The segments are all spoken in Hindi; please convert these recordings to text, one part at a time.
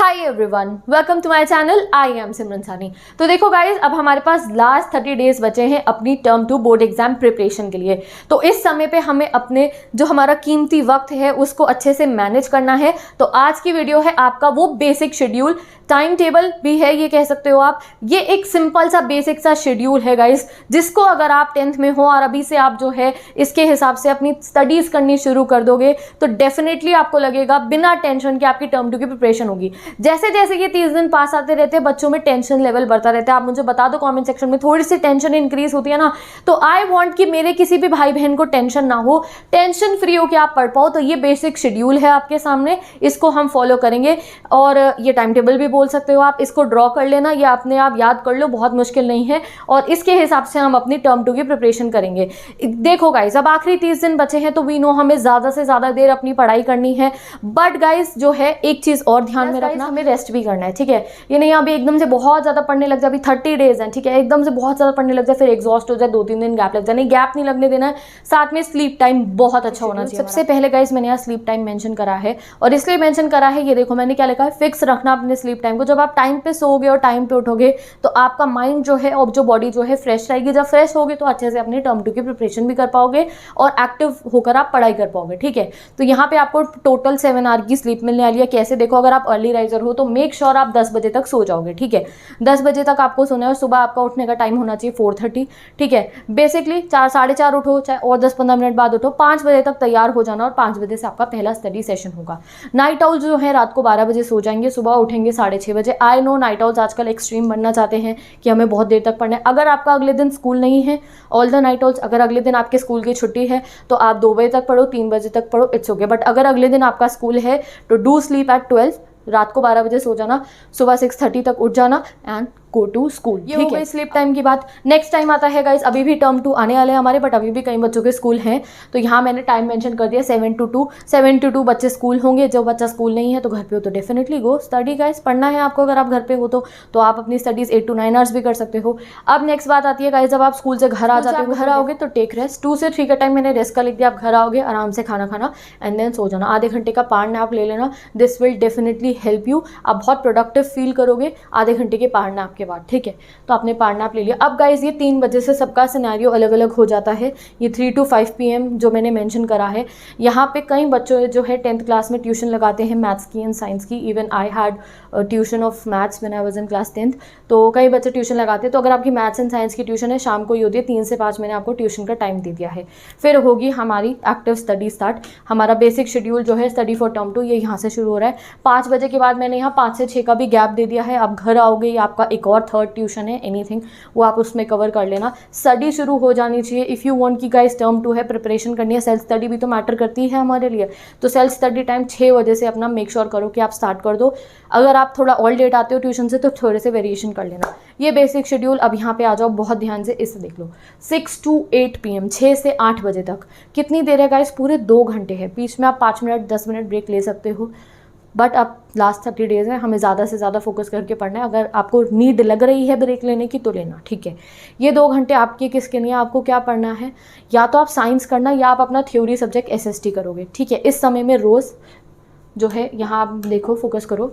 Hi everyone, welcome to my channel. I am Simran Sani. तो देखो गाइज, अब हमारे पास लास्ट 30 डेज बचे हैं अपनी टर्म 2 बोर्ड एग्जाम प्रिपरेशन के लिए। तो इस समय पे हमें अपने जो हमारा कीमती वक्त है उसको अच्छे से मैनेज करना है। तो आज की वीडियो है आपका वो बेसिक शेड्यूल, टाइम टेबल भी है ये कह सकते हो आप। ये एक सिंपल सा बेसिक सा शेड्यूल है गाइज, जिसको अगर आप 10th में हो और अभी से आप जो है इसके हिसाब से अपनी स्टडीज करनी शुरू कर दोगे तो डेफिनेटली आपको लगेगा बिना टेंशन के आपकी टर्म 2 की प्रिपरेशन होगी। जैसे जैसे ये 30 दिन पास आते रहते हैं बच्चों में टेंशन लेवल बढ़ता रहता है। आप मुझे बता दो कमेंट सेक्शन में, थोड़ी सी टेंशन इंक्रीज होती है ना, तो आई वांट कि मेरे किसी भी भाई बहन को टेंशन ना हो, टेंशन फ्री हो के आप पढ़ पाओ। तो ये बेसिक शेड्यूल है आपके सामने, इसको हम फॉलो करेंगे। और ये टाइम टेबल भी बोल सकते हो आप, इसको ड्रॉ कर लेना, ये अपने आप याद कर लो, बहुत मुश्किल नहीं है। और इसके हिसाब से हम अपनी टर्म 2 की प्रिपरेशन करेंगे। देखो गाइज, अब आखिरी 30 दिन बचे हैं तो वी नो हमें ज्यादा से ज्यादा देर अपनी पढ़ाई करनी है। बट गाइज जो है एक चीज और ध्यान में रखना, हमें रेस्ट भी करना है, ठीक है। ये नहीं अभी एकदम से बहुत ज्यादा पढ़ने लग जाए, अभी 30 डेज हैं, ठीक है, एकदम से बहुत ज्यादा पढ़ने लग जाए फिर एग्जॉस्ट हो जाए, 2-3 दिन गैप लग जाए, नहीं गैप नहीं लगने देना है। साथ में स्लीप टाइम बहुत अच्छा होना चाहिए। सबसे पहले गाइज मैंने यहाँ स्लीप टाइम मेंशन करा है, और इसलिए मेंशन करा है, ये देखो मैंने क्या लिखा है, फिक्स रखना अपने स्लीप टाइम को। जब आप टाइम पे सोओगे और टाइम पे उठोगे तो आपका माइंड जो है और जो बॉडी जो है फ्रेश रहेगी। जब फ्रेश होगी तो अच्छे से अपनी टर्म 2 की प्रिपरेशन भी कर पाओगे और एक्टिव होकर आप पढ़ाई कर पाओगे, ठीक है। तो यहाँ पे आपको टोटल 7 आवर की स्लीप मिलने वाली है। कैसे देखो, अगर आप अर्ली राइजर हो तो मेक श्योर आप 10 बजे तक सो जाओगे, ठीक है। 10 बजे तक आपको सोना है और सुबह आपका उठने का टाइम होना चाहिए 4:30, ठीक है। बेसिकली 4-4:30 उठो, चाहे और 10-15 मिनट बाद उठो, 5 बजे तक तैयार हो जाना और 5 बजे से आपका पहला स्टडी सेशन होगा। नाइट आउल जो है रात को 12 बजे सो जाएंगे, सुबह उठेंगे 6:30 बजे। आई नो नाइट आउल्स आजकल एक्सट्रीम बनना चाहते हैं कि हमें बहुत देर तक पढ़ना है। अगर आपका अगले दिन स्कूल नहीं है, ऑल द नाइट आउल्स, अगर अगले दिन आपके स्कूल की छुट्टी है तो आप 2 बजे तक पढ़ो, 3 बजे तक पढ़ो, इट्स ओके। बट अगर अगले दिन आपका स्कूल है तो डू स्लीप एट 12, रात को 12 बजे सो जाना, सुबह 6:30 तक उठ जाना एंड गो टू स्कूल, ठीक है। स्लीप टाइम की बात नेक्स्ट टाइम आता है गाइस। अभी भी टर्म 2 आने वाले हैं हमारे, बट अभी भी कई बच्चों के स्कूल हैं, तो यहाँ मैंने टाइम मेंशन कर दिया 7 to 2। 7 to 2 बच्चे स्कूल होंगे। जब बच्चा स्कूल नहीं है तो घर पे हो तो डेफिनेटली गो स्टडी गाइस, पढ़ना है आपको। अगर आप घर पे हो तो आप अपनी स्टडीज 8 to 9 आवर्स भी कर सकते हो। अब नेक्स्ट बात आती है गाइस, जब आप स्कूल से घर आ जाते हो, घर आओगे तो टेक रेस्ट। 2 से 3 का टाइम मैंने रेस्ट का लिख दिया। आप घर आओगे, आराम से खाना खाना एंड देन सो जाना। आधे घंटे का पावर नैप ले लेना, this will definitely help you. आप बहुत प्रोडक्टिव फील करोगे आधे घंटे के पावर नैप के बाद, ठीक है। तो आपने पावर नैप ले लिया। अब गाइज ये 3 बजे से सबका सिनेरियो अलग अलग हो जाता है। ये 3 to 5 PM जो मैंने मेंशन करा है, यहाँ पे कई बच्चों जो है 10th क्लास में ट्यूशन लगाते हैं मैथ्स की एंड साइंस की। Even I had tuition of maths when I was in class 10th। तो कई बच्चे ट्यूशन लगाते हैं। तो अगर आपकी मैथ्स एंड साइंस की ट्यूशन है, शाम को ही होती है 3 से 5, मैंने आपको ट्यूशन का टाइम दे दिया है। फिर होगी हमारी एक्टिव स्टडी स्टार्ट। हमारा बेसिक शेड्यूल जो है स्टडी फॉर टर्म 2 ये यहाँ से शुरू हो रहा है। 5 बजे के बाद मैंने यहाँ 5 से 6 का भी गैप दे दिया है। आप घर आओगे, आपका एक और 3rd ट्यूशन है, एनीथिंग वो आप उसमें कवर कर लेना। स्टडी शुरू हो जानी चाहिए। इफ़ यू वांट कि गाइस टर्म 2 है, प्रिपरेशन करनी है, सेल्फ स्टडी भी तो मैटर करती है हमारे लिए। तो सेल्फ स्टडी टाइम 6 बजे से अपना मेक श्योर करो कि आप स्टार्ट कर दो। अगर आप थोड़ा और लेट आते हो ट्यूशन से तो थोड़े से वेरिएशन कर लेना। ये बेसिक शेड्यूल। अब यहाँ पे आ जाओ, बहुत ध्यान से इसे देख लो। 6 to 8 PM, 6 से 8 बजे तक कितनी देर है गाइस? पूरे 2 घंटे है। बीच में आप 5 मिनट 10 मिनट ब्रेक ले सकते हो, बट अब लास्ट 30 डेज है, हमें ज़्यादा से ज़्यादा फोकस करके पढ़ना है। अगर आपको नीड लग रही है ब्रेक लेने की तो लेना, ठीक है। ये 2 घंटे आपके किसके लिए? आपको क्या पढ़ना है? या तो आप साइंस करना या आप अपना थ्योरी सब्जेक्ट SST करोगे, ठीक है। इस समय में रोज़ जो है यहाँ आप देखो, फोकस करो,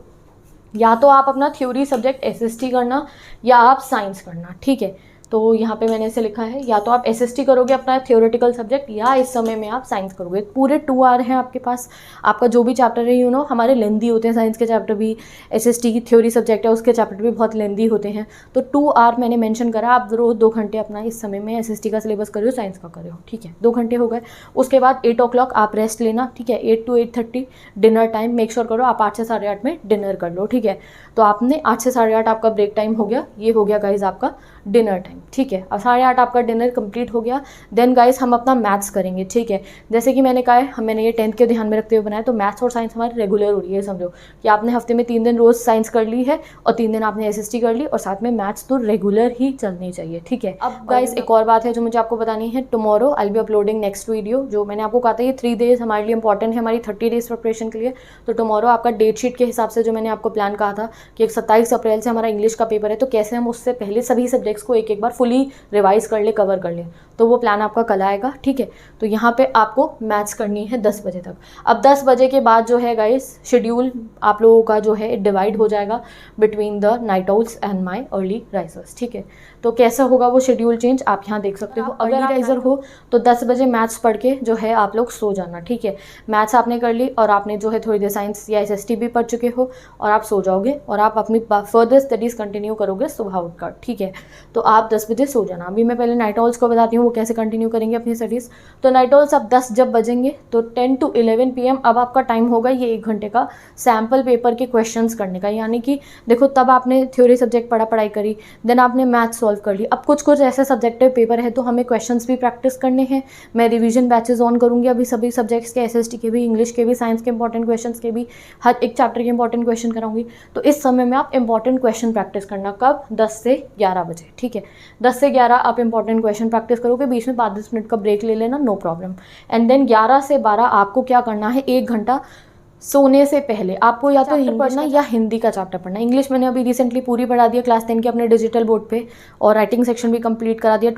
या तो आप अपना थ्योरी सब्जेक्ट SST करना या आप साइंस करना, ठीक है। तो यहाँ पे मैंने ऐसे लिखा है, या तो आप SST करोगे अपना थ्योरेटिकल सब्जेक्ट, या इस समय में आप साइंस करोगे। पूरे 2 आवर हैं आपके पास। आपका जो भी चैप्टर है, यू नो हमारे लेंदी होते हैं साइंस के चैप्टर भी, SST की थ्योरी सब्जेक्ट है उसके चैप्टर भी बहुत लेंदी होते हैं। तो 2 आवर मैंने मेंशन करा। आप रोज 2 घंटे अपना इस समय में SST का सिलेबस कर रहे हो, साइंस का कर रहे हो, ठीक है। 2 घंटे हो गए। उसके बाद 8 o'clock आप रेस्ट लेना, ठीक है। 8 to 8:30 dinner time. Make sure करो आप 8 से 8:30 में डिनर कर लो, ठीक है। तो आपने 8 से 8:30 आपका ब्रेक टाइम हो गया। ये हो गया गाइज आपका डिनर टाइम, ठीक है। अब 8:30 आपका डिनर कंप्लीट हो गया। देन गाइस हम अपना मैथ्स करेंगे, ठीक है। जैसे कि मैंने कहा है, मैंने ये 10th के ध्यान में रखते हुए बनाया। तो मैथ्स और साइंस हमारी रेगुलर हो रही है। समझो कि आपने हफ्ते में 3 दिन रोज साइंस कर ली है और 3 दिन आपने SST कर ली, और साथ में मैथ्स तो रेगुलर ही चलनी चाहिए, ठीक है। अब गाइस एक और बात है जो मुझे आपको बतानी है। Tomorrow I will be uploading next video. जो मैंने आपको कहा था ये 3 डेज हमारे लिए इंपॉर्टेंट है, हमारी 30 डेज प्रिपरेशन के लिए। तो टुमारो आपका डेट शीट के हिसाब से जो मैंने आपको प्लान कहा था कि 27 अप्रैल से हमारा इंग्लिश का पेपर है, तो कैसे हम उससे पहले सभी सब्जेक्ट्स को एक एक बार बार फुली रिवाइज कर ले, कवर कर ले, तो वो प्लान आपका कल आएगा, ठीक है। तो यहाँ पे आपको मैथ्स करनी है 10 बजे तक। अब 10 बजे के बाद जो है गाइस शेड्यूल आप लोगों का जो है डिवाइड हो जाएगा between the night owls and my early risers, ठीक है। तो कैसा होगा वो शेड्यूल चेंज आप यहाँ देख सकते हो। अर्ली राइजर हो तो 10 बजे मैथ्स पढ़ के जो है आप लोग सो जाना, ठीक है। मैथ्स आपने कर ली और आपने जो है थोड़ी देर साइंस या SST भी पढ़ चुके हो और आप सो जाओगे और आप अपनी फर्दर स्टडीज़ कंटिन्यू करोगे सुबह उठकर, ठीक है। तो आप 10 बजे सो जाना। अभी मैं पहले नाइट आउल्स को बताती हूँ वो कैसे कंटिन्यू करेंगे अपनी स्टडीज़। तो नाइट आउल्स अब 10 जब बजेंगे तो 10 to 11 PM अब आपका टाइम होगा ये 1 घंटे का सैम्पल पेपर के क्वेश्चंस करने का। यानी कि देखो तब आपने थ्योरी सब्जेक्ट पढ़ाई करी, देन आपने मैथ सॉल्व कर ली। अब कुछ ऐसे सब्जेक्टिव पेपर है तो हमें क्वेश्चंस भी प्रैक्टिस करने हैं। मैं रिवीजन बैचेस ऑन करूँगी अभी सभी सब्जेक्ट्स के, SST के भी, इंग्लिश के भी, साइंस के इंपॉर्टेंट क्वेश्चंस के भी, हर एक चैप्टर के इंपॉर्टेंट क्वेश्चन कराऊंगी। तो इस समय में आप इंपॉर्टेंट क्वेश्चन प्रैक्टिस करना कब, 10 से 11 बजे, ठीक है। 10 से 11 आप इंपॉर्टेंट क्वेश्चन प्रैक्टिस करोगे, बीच में 5-10 मिनट का ब्रेक ले लेना, नो प्रॉब्लम। एंड देन 11 से 12 आपको क्या करना है, 1 घंटा सोने से पहले आपको या तो इंग्लिश पढ़ना या हिंदी का चैप्टर पढ़ना। इंग्लिश मैंने अभी रिसेंटली पूरी पढ़ा दिया क्लास 10 के अपने डिजिटल बोर्ड पे, और राइटिंग सेक्शन भी कंप्लीट करा दिया।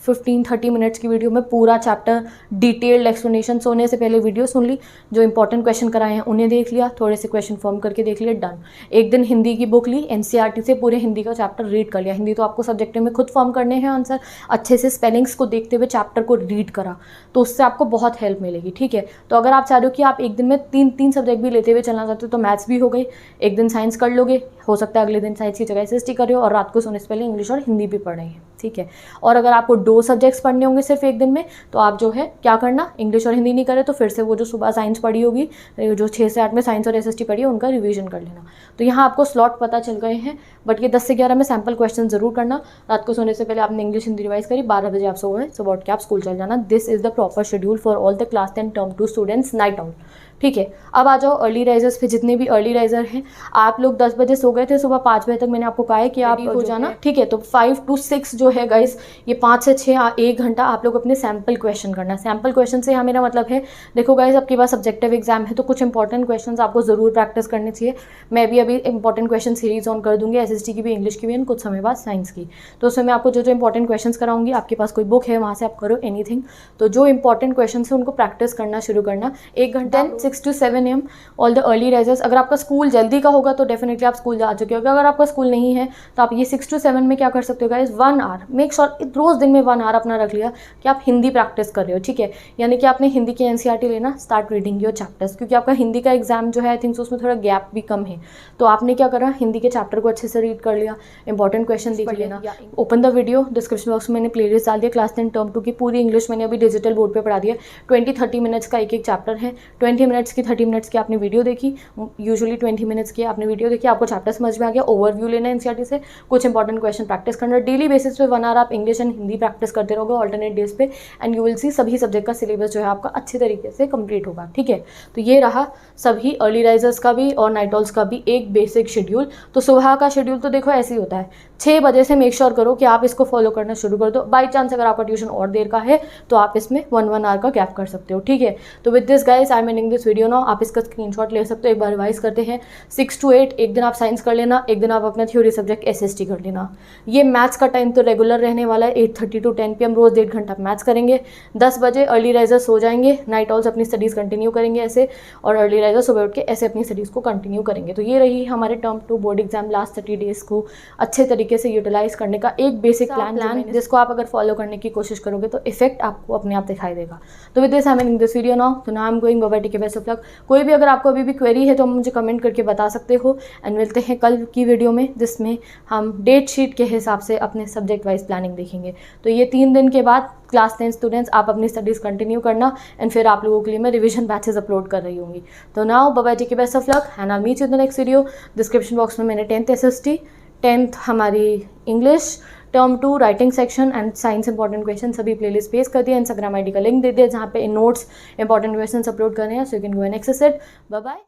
15-30 मिनट्स की वीडियो में पूरा चैप्टर डिटेल्ड एक्सप्लेनेशन, सोने से पहले वीडियो सुन ली, जो इंपॉर्टेंट क्वेश्चन कराए हैं उन्हें देख लिया, थोड़े से क्वेश्चन फॉर्म करके देख लिया, डन। एक दिन हिंदी की बुक ली, NCERT से पूरे हिंदी का चैप्टर रीड कर लिया। हिंदी तो आपको सब्जेक्टिव में खुद फॉर्म करने हैं आंसर, अच्छे से स्पेलिंग्स को देखते हुए चैप्टर को रीड करा, तो उससे आपको बहुत हेल्प मिलेगी, ठीक है। तो अगर आप चाह रहे हो कि आप एक दिन में 3 सब्जेक्ट भी लेते हुए चलना चाहते हो तो मैथ्स भी हो गई, एक दिन साइंस कर लोगे, हो सकता है अगले दिन साइंस की जगह SST कर रहे हो और रात को सोने से पहले इंग्लिश और हिंदी भी पढ़ रहे हैं, ठीक है। और अगर आपको 2 सब्जेक्ट्स पढ़ने होंगे सिर्फ एक दिन में, तो आप जो है क्या करना, इंग्लिश और हिंदी नहीं करे तो फिर से वो जो सुबह साइंस पढ़ी होगी, जो 6 से 8 में साइंस और SST पढ़ी है, उनका रिवीजन कर लेना। तो यहाँ आपको स्लॉट पता चल गए हैं, बट ये 10 से 11 में सैम्पल क्वेश्चन जरूर करना। रात को सोने से पहले आपने इंग्लिश हिंदी रिवाइज करी, 12 बजे आप सो गए, सुबह उठ के आप स्कूल चल जाना। This is the proper schedule for all the class 10 term 2 students night out, ठीक है। अब आ जाओ अर्ली राइजर्स पे। जितने भी अर्ली राइजर हैं, आप लोग 10 बजे सो गए थे, सुबह 5 बजे तक मैंने आपको कहा है कि आप हो जाना, ठीक है। तो 5 to 6 जो है गाइस, ये 5 से 6 1 घंटा आप लोग अपने सैम्पल क्वेश्चन करना। सैम्पल क्वेश्चन से यहाँ मेरा मतलब है, देखो गाइस आपके पास सब्जेक्टिव एग्जाम है तो कुछ इंपॉर्टेंट क्वेश्चन आपको जरूर प्रैक्टिस करने चाहिए। मैं भी अभी इंपॉर्टेंट क्वेश्चन सीरीज ऑन कर दूंगी, SST की भी, इंग्लिश की भी, कुछ समय बाद साइंस की। तो उसमें मैं आपको जो इंपॉर्टेंट क्वेश्चन कराऊंगी, आपके पास कोई बुक है वहाँ से आप करो एनीथिंग। तो जो इंपॉर्टेंट क्वेश्चन है उनको प्रैक्टिस करना शुरू करना 1 घंटा, 6 to 7 AM। All the early risers, अगर आपका स्कूल जल्दी का होगा तो डेफिनेटली आप स्कूल जा चुके होगे। अगर आपका स्कूल नहीं है तो आप ये 6 to 7 में क्या कर सकते हो गाइस, 1 आवर, मेक श्योर रोज दिन में 1 आवर अपना रख लिया कि आप हिंदी प्रैक्टिस कर रहे हो, ठीक है। यानी कि आपने हिंदी की NCERT लेना, स्टार्ट रीडिंग योर चैप्टर्स, क्योंकि आपका हिंदी का एग्जाम जो है आई थिंक उसमें थोड़ा गैप भी कम है। तो आपने क्या करा, हिंदी के चैप्टर को अच्छे से रीड कर लिया, इंपॉर्टेंट क्वेश्चन देख लेना। Open the video, description box में मैंने प्लेलिस्ट डाल दिया, क्लास 10 टर्म 2 की पूरी इंग्लिश मैंने अभी डिजिटल बोर्ड पर पढ़ा दिया। 20-30 मिनट्स का एक चैप्टर है, 20 मिनट्स की 30 मिनट्स की आपने वीडियो देखी, यूजुअली 20 मिनट्स की आपने वीडियो देखी, आपको चैप्टर समझ में आ गया, ओवरव्यू लेना NCERT से, कुछ इंपॉर्टेंट क्वेश्चन प्रैक्टिस करना। डेली बेसिस पे 1 आवर आप इंग्लिश एंड हिंदी प्रैक्टिस करते रहोगे ऑल्टरनेट डेज पे, एंड यू विल सी सभी सब्जेक्ट का सिलेबस जो है आपका अच्छे तरीके से कंप्लीट होगा, ठीक है। तो ये रहा सभी अर्ली राइजर्स का भी और नाइट ऑल्स का भी एक बेसिक शेड्यूल। तो सुबह का शेड्यूल तो देखो ऐसे ही होता है, 6 बजे से मेक श्योर करो कि आप इसको फॉलो करना शुरू कर दो। बाई चांस अगर आपका ट्यूशन और देर का है तो आप इसमें 1 आवर का गैप कर सकते हो, ठीक है। तो with this guys I am ending this video now. आप इसका स्क्रीनशॉट ले सकते हो, एक बार रिवाइज करते हैं। 6 to 8 एक दिन आप साइंस कर लेना, एक दिन आप अपना थ्योरी सब्जेक्ट SST कर लेना। ये मैथ्स का टाइम तो रेगुलर रहने वाला है, 8:30 to 10 PM रोज 1.5 घंटा मैथ्स करेंगे। 10 बजे अर्ली राइजर्स हो जाएंगे, नाइट ऑल्स अपनी स्टडीज़ कंटिन्यू करेंगे ऐसे, और अर्ली राइजर्स सुबह उठ के ऐसे अपनी स्टडीज़ को कंटिन्यू करेंगे। तो ये रही हमारे term 2 board exam last 30 days को अच्छे तरीके से यूटिलाइज करने का एक बेसिक प्लान जिसको आप अगर फॉलो करने की कोशिश करोगे तो इफेक्ट आपको अपने आप दिखाई देगा। तो with this I am ending this video now. तो now I am going, bye bye, take care, best of luck. कोई भी अगर आपको अभी भी क्वेरी है तो मुझे कमेंट करके बता सकते हो, एंड मिलते हैं कल की वीडियो में जिसमें हम डेट शीट के हिसाब से अपने सब्जेक्ट वाइज प्लानिंग देखेंगे। तो ये 3 दिन के बाद क्लास 10 स्टूडेंट्स आप अपनी स्टडीज़ कंटिन्यू करना, एंड फिर आप लोगों के लिए मैं रिवीजन बैचेस अपलोड कर रही होंगी। तो now bye bye, take care, best of luck, and I meet you in the next video. Description box में मैंने 10th SST, 10th हमारी English, term 2 writing section and science important question सभी प्लेलिस्ट पेस्ट कर दिया। इंस्टाग्राम ID का लिंक दे दिया जहाँ पे नोट्स इंपॉर्टेंट क्वेश्चन अपलोड कर रहे हैं, so you can go and access it. Bye bye.